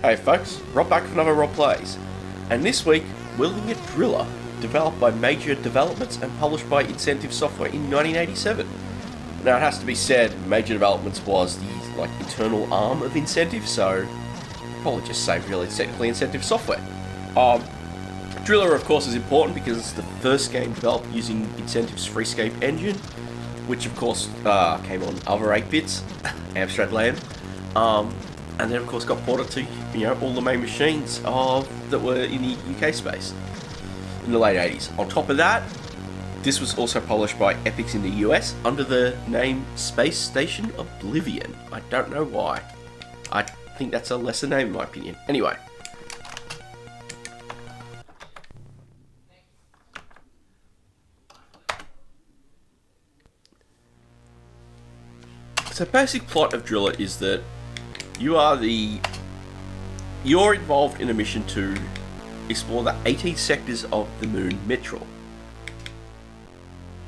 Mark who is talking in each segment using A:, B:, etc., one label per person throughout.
A: Hey folks, Rob back with another Rob Plays, and this week we're looking at Driller, developed by Major Developments and published by Incentive Software in 1987. Now it has to be said, Major Developments was the internal arm of Incentive, so probably just say really it's technically Incentive Software. Driller of course is important because it's the first game developed using Incentive's Freescape engine, which of course came on other 8-bits, Amstrad Land. And then of course got ported to all the main machines that were in the UK space in the late 80s. On top of that, this was also published by Epix in the US under the name Space Station Oblivion. I don't know why. I think that's a lesser name in my opinion. Anyway. So basic plot of Driller is that you're involved in a mission to explore the 18 sectors of the moon Mitchell.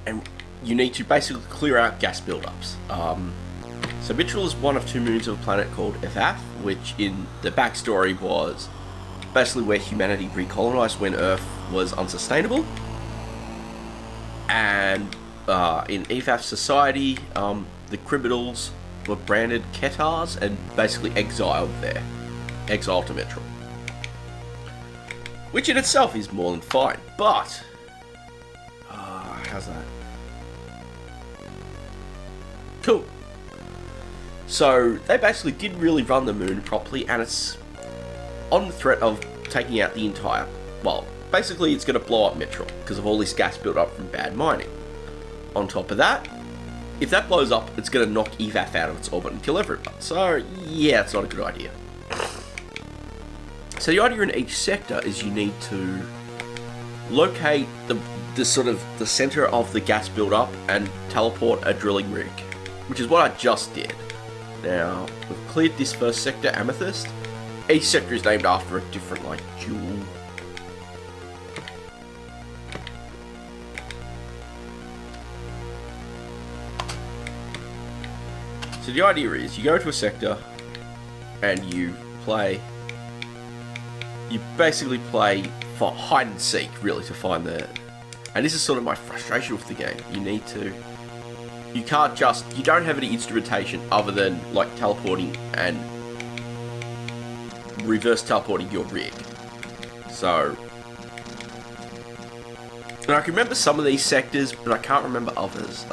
A: And you need to basically clear out gas buildups. So Mitchell is one of two moons of a planet called Evaf, which in the backstory was basically where humanity recolonized when Earth was unsustainable. And in Evaf's society, the criminals were branded Ketars and basically exiled there. Exiled to Mitchell. Which in itself is more than fine, but... how's that? Cool. So, they basically didn't really run the moon properly, and it's on the threat of taking out the entire... Well, basically it's going to blow up Mitchell, because of all this gas built up from bad mining. On top of that, if that blows up, it's going to knock Evaf out of its orbit and kill everyone. So, yeah, it's not a good idea. So the idea in each sector is you need to locate the center of the gas build-up and teleport a drilling rig, which is what I just did. Now, we've cleared this first sector, Amethyst. Each sector is named after a different, jewel. So the idea is, you go to a sector, and you basically play for hide and seek, really, to find and this is sort of my frustration with the game. You don't have any instrumentation other than, teleporting and reverse teleporting your rig. So, and I can remember some of these sectors, but I can't remember others.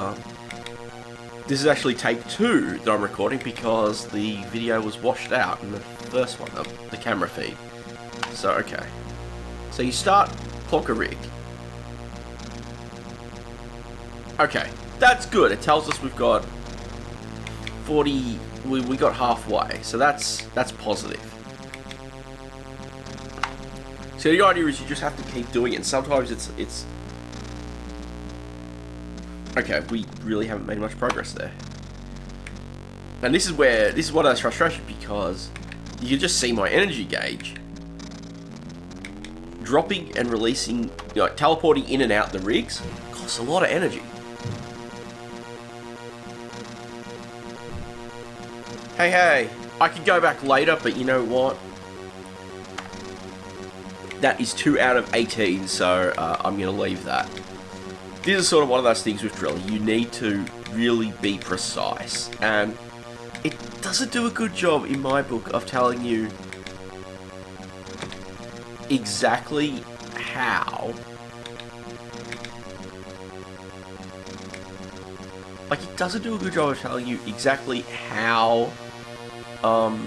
A: This is actually take 2 that I'm recording because the video was washed out in the first one, the camera feed. So, okay. So you start Plonker Rig. Okay, that's good. It tells us we've got 40... We got halfway, so that's positive. So the idea is you just have to keep doing it, and sometimes it's... Okay, we really haven't made much progress there. And this is one of those frustrations because you can just see my energy gauge dropping and releasing, teleporting in and out the rigs costs a lot of energy. Hey, I could go back later, but you know what? That is 2 out of 18, so I'm going to leave that. This is sort of one of those things with Driller. You need to really be precise, and it doesn't do a good job in my book of telling you exactly how. It doesn't do a good job of telling you exactly how, how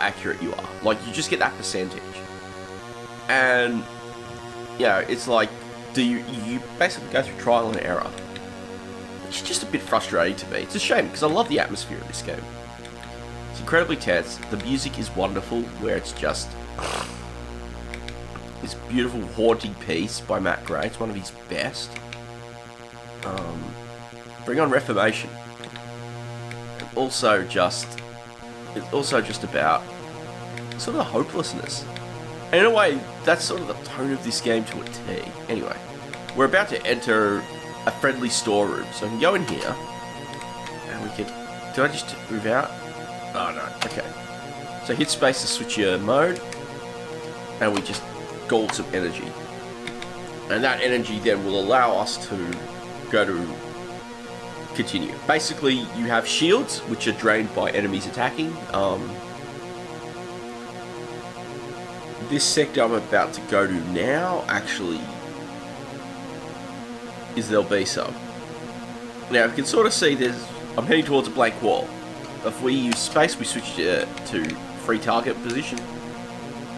A: accurate you are. You just get that percentage. And, it's you basically go through trial and error. Which is just a bit frustrating to me. It's a shame, because I love the atmosphere of this game. It's incredibly tense. The music is wonderful, where it's just this beautiful haunting piece by Matt Gray. It's one of his best. Bring on Reformation. It's also just about sort of the hopelessness. And in a way, that's sort of the tone of this game to a T. Anyway, we're about to enter a friendly storeroom, so I can go in here, and we can... Did I just move out? Oh no, okay. So hit space to switch your mode, and we just gulp some energy. And that energy then will allow us to go to continue. Basically, you have shields, which are drained by enemies attacking. This sector I'm about to go to now, actually, there'll be some. Now, you can sort of see I'm heading towards a blank wall. If we use space, we switch to free target position,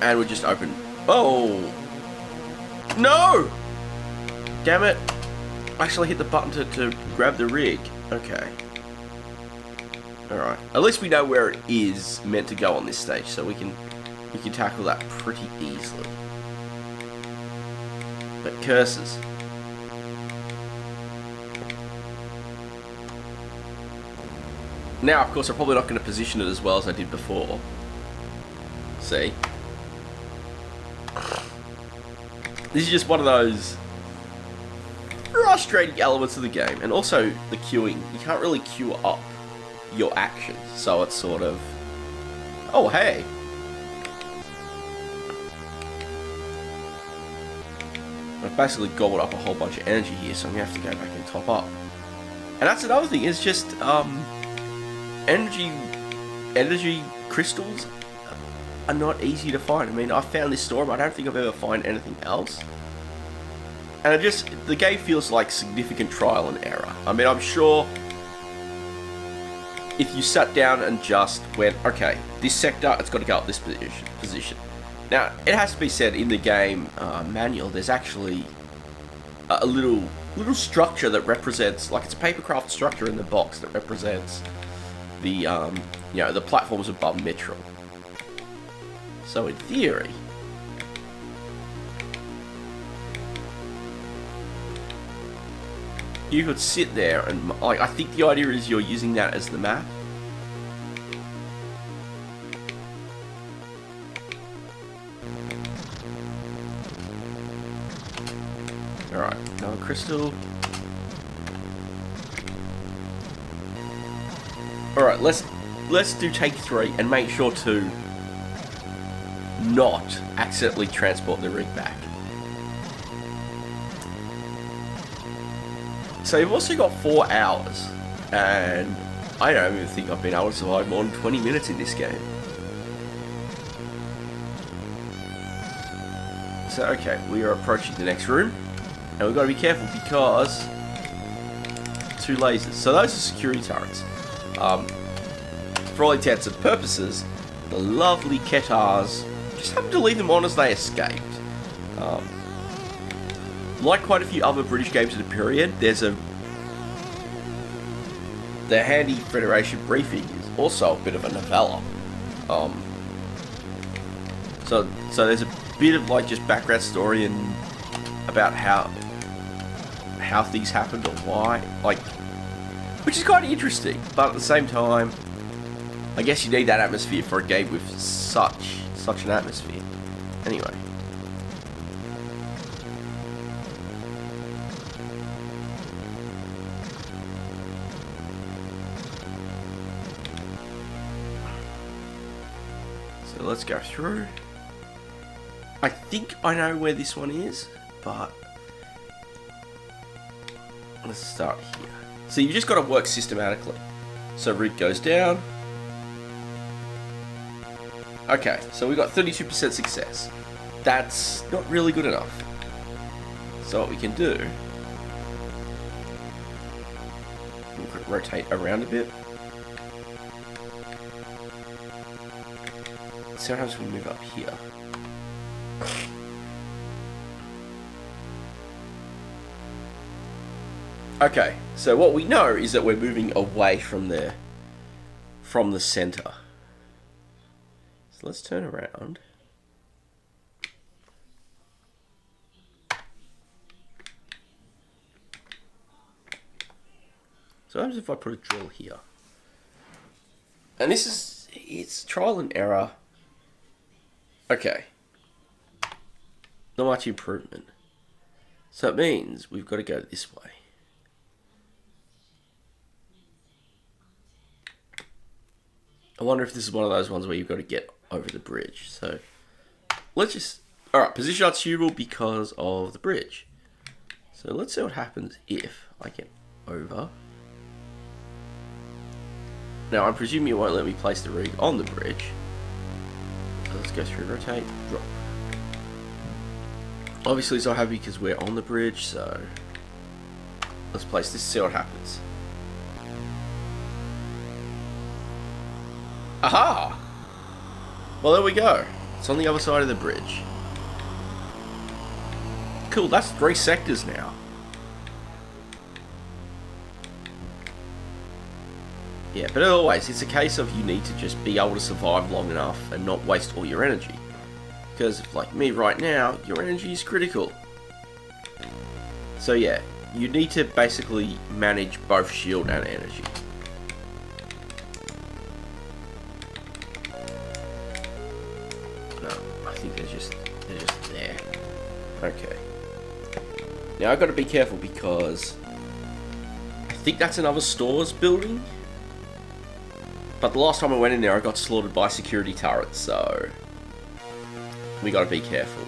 A: and we just open. Oh! No! Damn it! I actually hit the button to grab the rig. Okay. Alright. At least we know where it is meant to go on this stage, so we can tackle that pretty easily. But curses. Now, of course, I'm probably not going to position it as well as I did before. See? This is just one of those frustrating elements of the game. And also, the queuing. You can't really queue up your actions. So it's sort of... Oh, hey! I've basically gobbled up a whole bunch of energy here, so I'm going to have to go back and top up. And that's another thing, is just... energy crystals are not easy to find. I mean, I found this store, but I don't think I've ever found anything else. And the game feels like significant trial and error. I mean, I'm sure if you sat down and just went, okay, this sector, it's got to go up this position. Now, it has to be said, in the game manual, there's actually a little structure that represents, like it's a papercraft structure in the box that represents the the platforms above Metro. So in theory, you could sit there and, like, I think the idea is you're using that as the map. Alright, another crystal. Alright, let's do take 3 and make sure to not accidentally transport the rig back. So you've also got 4 hours, and I don't even think I've been able to survive more than 20 minutes in this game. So okay, we are approaching the next room, and we've got to be careful because 2 lasers. So those are security turrets. For all intents and purposes, the lovely Ketars just happened to leave them on as they escaped. Like quite a few other British games of the period, the handy Federation briefing is also a bit of a novella. So there's a bit of, like, just background story and about how things happened or why, like, which is kind of interesting. But at the same time, I guess you need that atmosphere for a game with such an atmosphere. Anyway. So let's go through. I think I know where this one is, but let's start here. So you've just got to work systematically. So rig goes down. Okay, so we got 32% success. That's not really good enough. So what we can do, we can rotate around a bit. Sometimes we move up here. Okay, so what we know is that we're moving away from the center. So let's turn around. So what happens if I put a drill here? And it's trial and error. Okay. Not much improvement. So it means we've got to go this way. wonder if this is one of those ones where you've got to get over the bridge. So let's just... Alright, position unsuitable because of the bridge. So let's see what happens if I get over. Now I'm presuming you won't let me place the rig on the bridge. So let's go through, rotate, drop. Obviously it's not happy because we're on the bridge, so let's place this, see what happens. Aha! Well, there we go. It's on the other side of the bridge. Cool, that's 3 sectors now. Yeah, but always, it's a case of you need to just be able to survive long enough and not waste all your energy. Because, like me right now, your energy is critical. So yeah, you need to basically manage both shield and energy. No, I think they're just there. Okay. Now I've got to be careful because I think that's another stores building. But the last time I went in there, I got slaughtered by security turrets, so we got to be careful.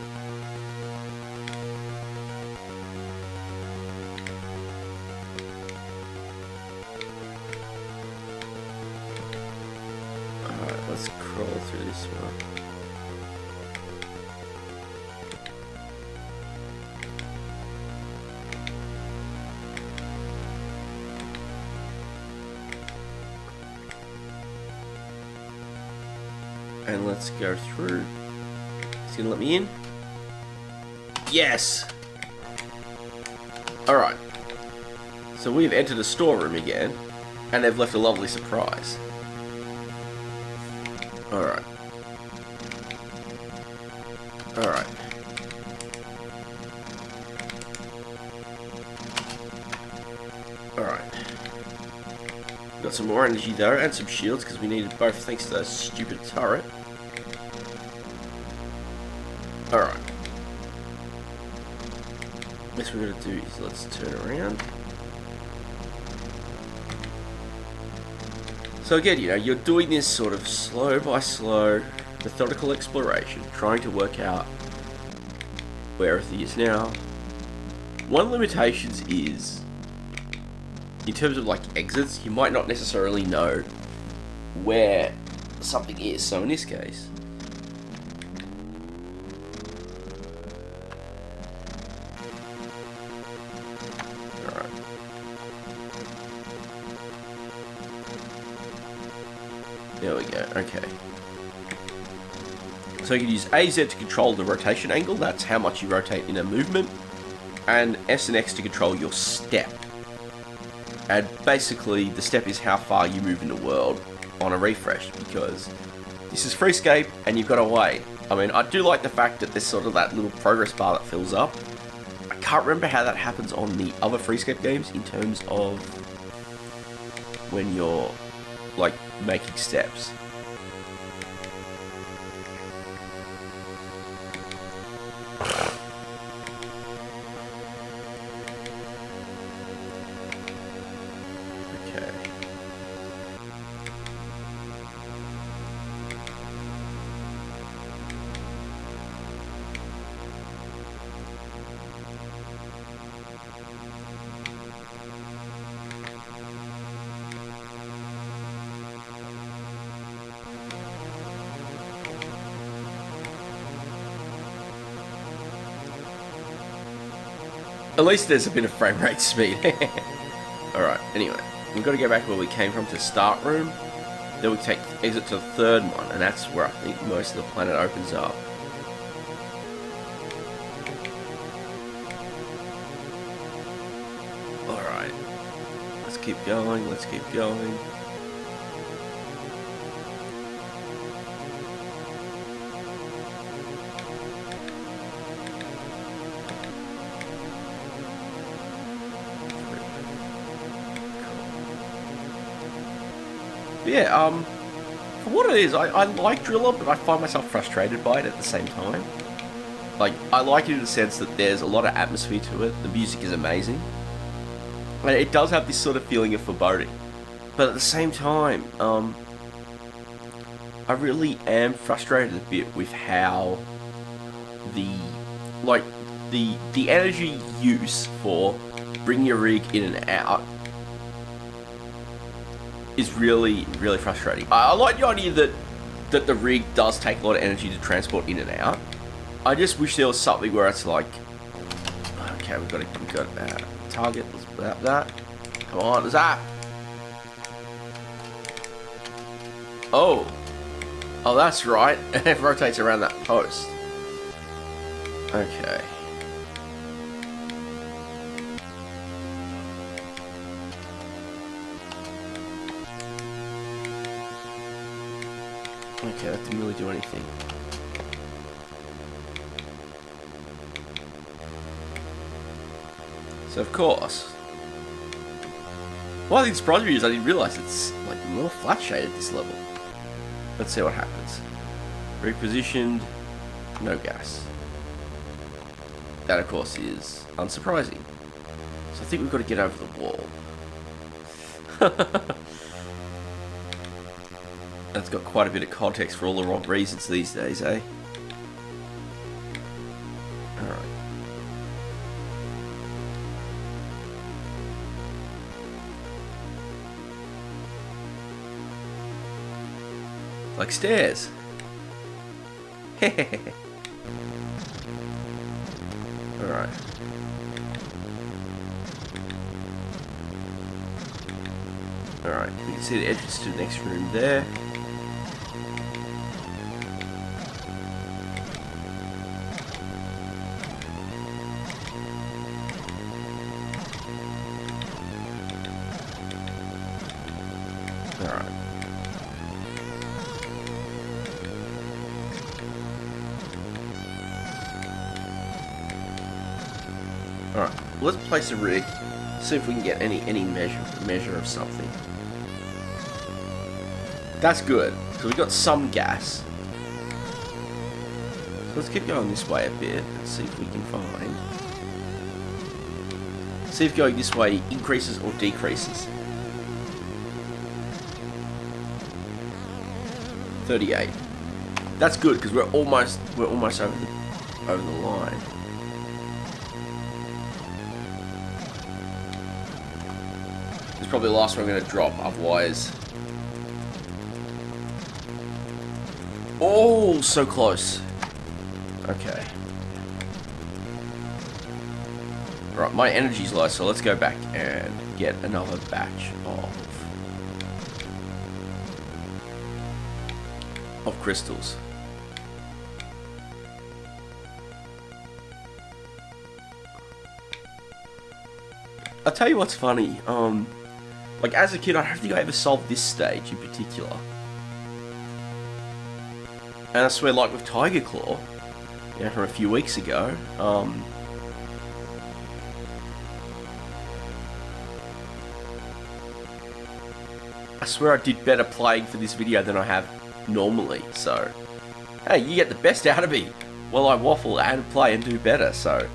A: Alright, let's crawl through this one. And let's go through. It's gonna let me in. Yes! Alright. So we've entered a storeroom again, and they've left a lovely surprise. Alright. Alright. Alright. Got some more energy though, and some shields, because we needed both thanks to that stupid turret. Alright. Next we're going to do is let's turn around. So again, you know, you're doing this sort of slow by slow, methodical exploration, trying to work out where everything is now. One of the limitations is, in terms of like exits, you might not necessarily know where something is. So in this case, alright. There we go, okay. So you can use AZ to control the rotation angle, that's how much you rotate in a movement, and S and X to control your step. And basically, the step is how far you move in the world on a refresh, because this is Freescape and you've got to wait. I mean, I do like the fact that there's sort of that little progress bar that fills up. I can't remember how that happens on the other Freescape games in terms of when you're, like, making steps. At least there's a bit of frame rate speed. Alright, anyway. We've got to go back where we came from to start room. Then we take exit to the third one, and that's where I think most of the planet opens up. Alright. Let's keep going, let's keep going. Yeah, for what it is, I like Driller, but I find myself frustrated by it at the same time. Like, I like it in the sense that there's a lot of atmosphere to it, the music is amazing, and it does have this sort of feeling of foreboding. But at the same time, I really am frustrated a bit with how the energy use for bringing your rig in and out is really frustrating. I like the idea that the rig does take a lot of energy to transport in and out. I just wish there was something where it's like, okay, we got target. Let's that. Come on, there's that. Oh, that's right. It rotates around that post. Okay. Okay, that didn't really do anything. So of course, one thing that surprised me is I didn't realise it's like more flat shaded this level. Let's see what happens. Repositioned, no gas. That of course is unsurprising. So I think we've got to get over the wall. That's got quite a bit of context for all the wrong reasons these days, eh? Alright. Like stairs. Alright. Alright, you can see the entrance to the next room there. Alright. Alright, let's place a rig, see if we can get any measure of something. That's good, because we've got some gas. So let's keep going this way a bit and see if we can find. See if going this way increases or decreases. 38. That's good because we're almost over the line. It's probably the last one I'm going to drop, otherwise. Oh, so close. Okay. Right, my energy's low, so let's go back and get another batch of crystals. I'll tell you what's funny. Like as a kid, I don't think I ever solved this stage in particular. And I swear, like with Tiger Claw, from a few weeks ago, I swear I did better playing for this video than I have normally. So, hey, you get the best out of me while I waffle and play and do better. So.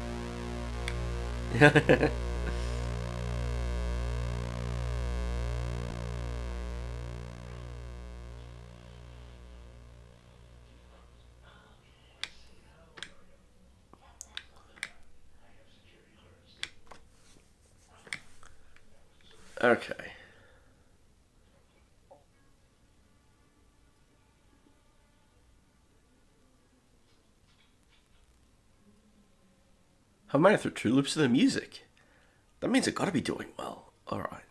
A: Okay. I've made it through 2 loops of the music. That means I've got to be doing well. Alright.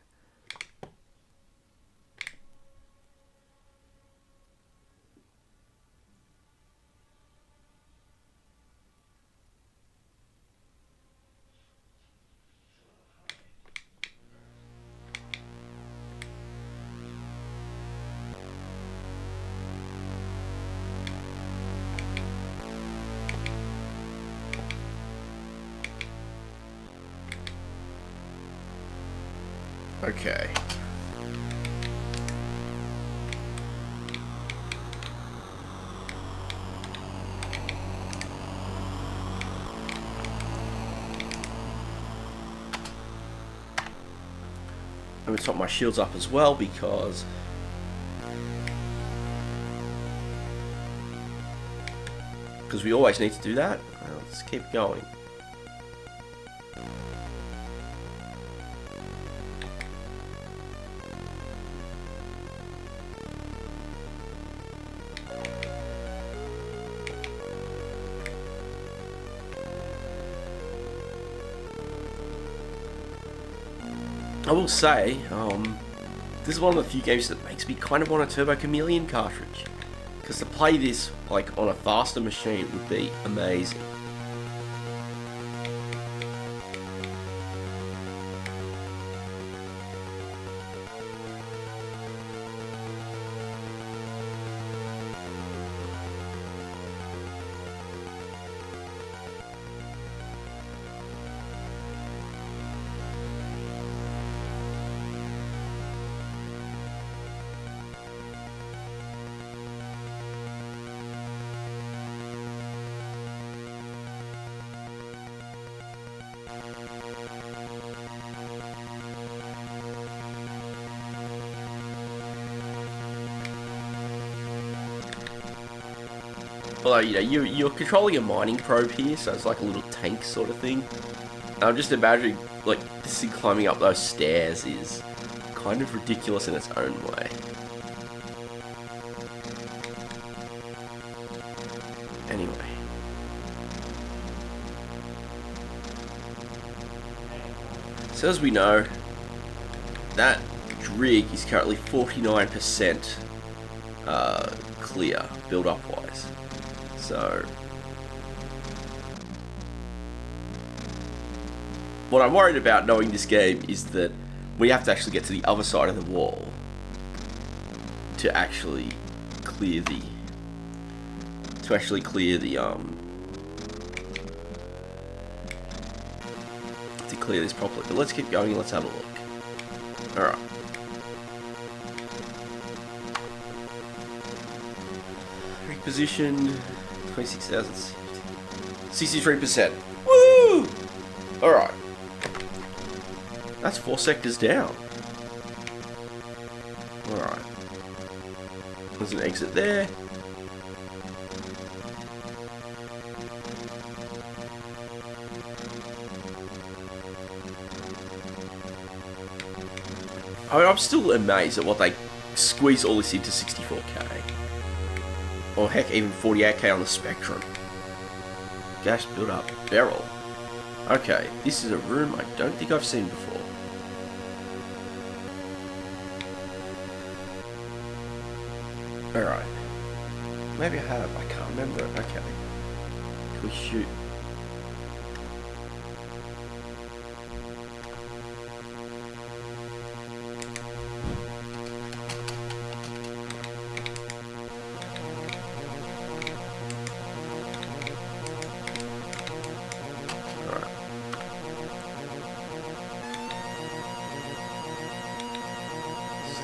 A: Okay. I'm going to top my shields up as well because because we always need to do that. Let's keep going. I will say, this is one of the few games that makes me kind of want a Turbo Chameleon cartridge, because to play this like on a faster machine would be amazing. Although, you know, you're controlling a mining probe here, so it's like a little tank sort of thing. And I'm just imagining, like, this thing climbing up those stairs is kind of ridiculous in its own way. Anyway. So as we know, that rig is currently 49% clear, build-up wise. So, what I'm worried about knowing this game is that we have to actually get to the other side of the wall to actually clear the this properly. But let's keep going and let's have a look. All right. Position 26,000, 63%. Woo! Alright. That's 4 sectors down. Alright. There's an exit there. I mean, I'm still amazed at what they squeeze all this into 64K. Or heck, even 48K on the Spectrum. Gas build-up barrel. Okay, this is a room I don't think I've seen before. Alright. Maybe I have, I can't remember. Okay. Can we shoot?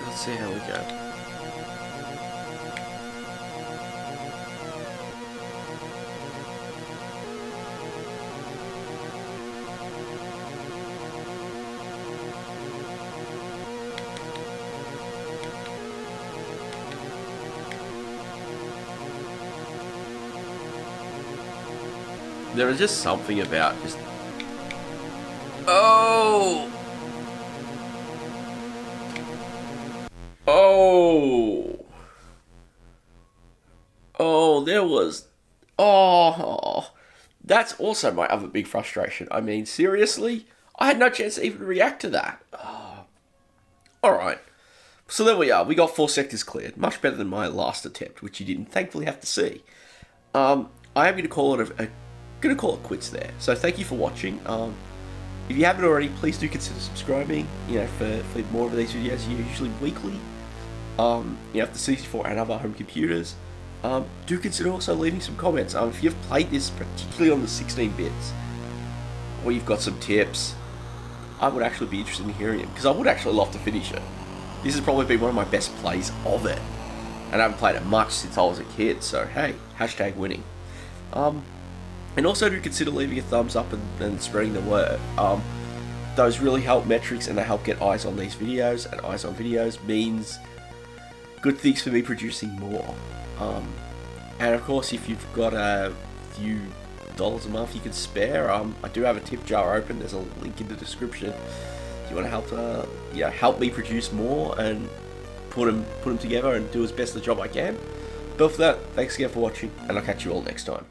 A: Let's see how we go. There is just something about just... Oh! Oh! Oh, there was... Oh! That's also my other big frustration. I mean, seriously? I had no chance to even react to that. Oh. Alright. So there we are. We got 4 sectors cleared. Much better than my last attempt, which you didn't thankfully have to see. I am going to call it quits there. So thank you for watching. If you haven't already, please do consider subscribing. You know, for more of these videos, usually weekly. You know, for the 64 and other home computers. Do consider also leaving some comments. If you've played this, particularly on the 16 bits, or you've got some tips, I would actually be interested in hearing it, because I would actually love to finish it. This has probably been one of my best plays of it, and I haven't played it much since I was a kid. So hey, hashtag winning. And also do consider leaving a thumbs up and spreading the word. Those really help metrics, and they help get eyes on these videos, and eyes on videos means good things for me producing more. And of course, if you've got few dollars a month you can spare, I do have a tip jar open. There's a link in the description. If you want to help, help me produce more and put them together and do as best the job I can. But for that, thanks again for watching, and I'll catch you all next time.